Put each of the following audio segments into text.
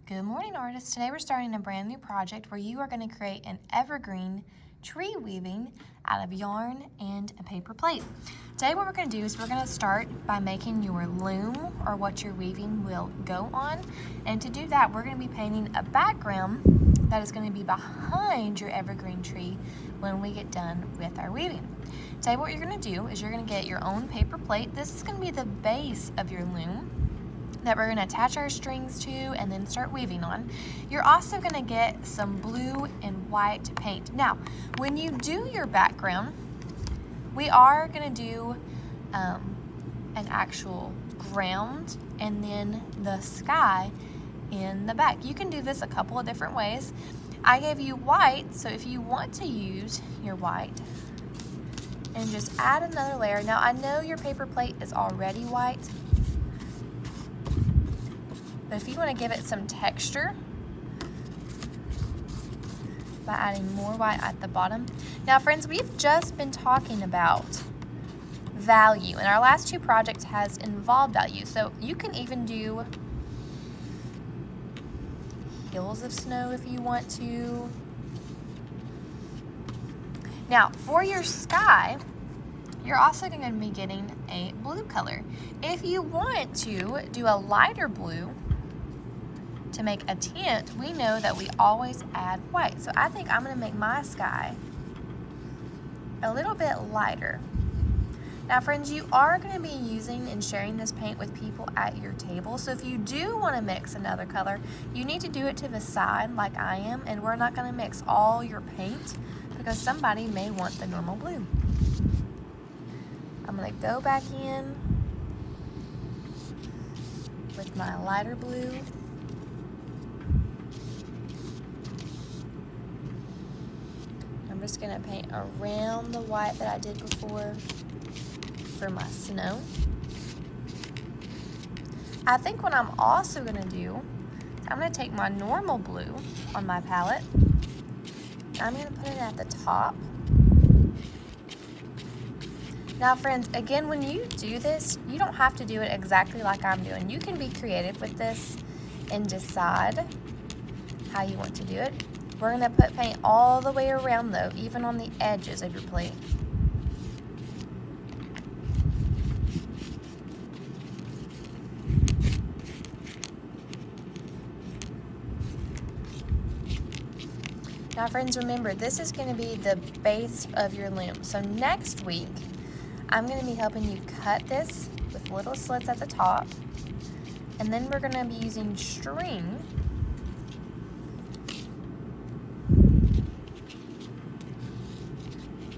Good morning, artists. Today we're starting a brand new project where you are going to create an evergreen tree weaving out of yarn and a paper plate. Today what we're going to do is we're going to start by making your loom, or what your weaving will go on. And to do that, we're going to be painting a background that is going to be behind your evergreen tree when we get done with our weaving. Today what you're going to do is you're going to get your own paper plate. This is going to be the base of your loom that we're going to attach our strings to and then start weaving on. You're also going to get some blue and white paint. Now, when you do your background, we are going to do an actual ground and then the sky in the back. You can do this a couple of different ways. I gave you white, so if you want to use your white and just add another layer. Now, I know your paper plate is already white, but if you want to give it some texture by adding more white at the bottom. Now, friends, we've just been talking about value, and our last two projects has involved value. So you can even do hills of snow if you want to. Now, for your sky, you're also going to be getting a blue color. If you want to do a lighter blue to make a tint, we know that we always add white. So I think I'm going to make my sky a little bit lighter. Now, friends, you are going to be using and sharing this paint with people at your table. So if you do want to mix another color, you need to do it to the side like I am, and we're not going to mix all your paint because somebody may want the normal blue. I'm going to go back in with my lighter blue. I'm just going to paint around the white that I did before for my snow. I think what I'm also going to do, I'm going to take my normal blue on my palette. I'm going to put it at the top. Now, friends, again, when you do this, you don't have to do it exactly like I'm doing. You can be creative with this and decide how you want to do it. We're going to put paint all the way around, though, even on the edges of your plate. Now, friends, remember, this is going to be the base of your loom. So next week, I'm going to be helping you cut this with little slits at the top. And then we're going to be using string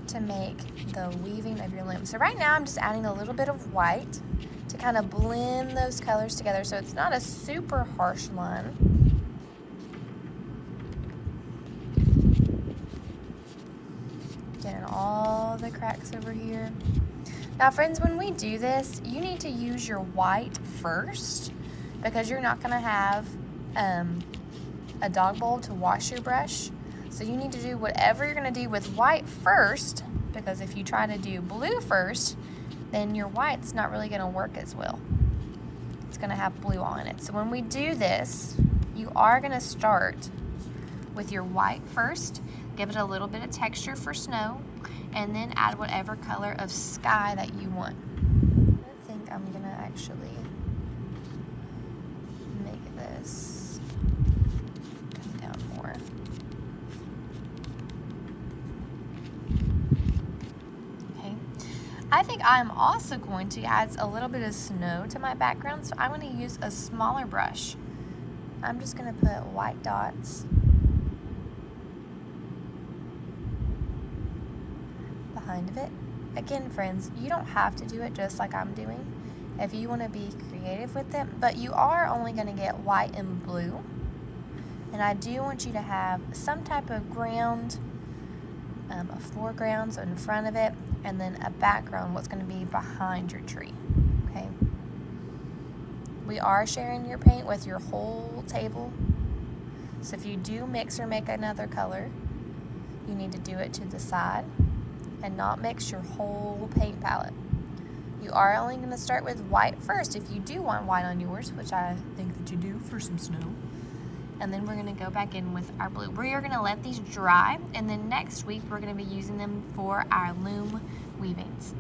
to make the weaving of your loom. So right now I'm just adding a little bit of white to kind of blend those colors together so it's not a super harsh line. Getting all the cracks over here. Now, friends, when we do this, you need to use your white first because you're not going to have a dog bowl to wash your brush. So you need to do whatever you're going to do with white first, because if you try to do blue first, then your white's not really going to work as well. It's going to have blue on it. So when we do this, you are going to start with your white first, give it a little bit of texture for snow, and then add whatever color of sky that you want. I think I'm going to actually make this come down more. Okay. I think I'm also going to add a little bit of snow to my background, so I'm going to use a smaller brush. I'm just going to put white dots behind of it. Again, friends, you don't have to do it just like I'm doing if you want to be creative with it, but you are only going to get white and blue. And I do want you to have some type of ground, a foreground, so in front of it, and then a background, what's going to be behind your tree. Okay. We are sharing your paint with your whole table. So if you do mix or make another color, you need to do it to the side and not mix your whole paint palette. You are only going to start with white first if you do want white on yours, which I think that you do for some snow. and then we're gonna go back in with our blue. We are gonna let these dry, and then next week we're gonna be using them for our loom weavings.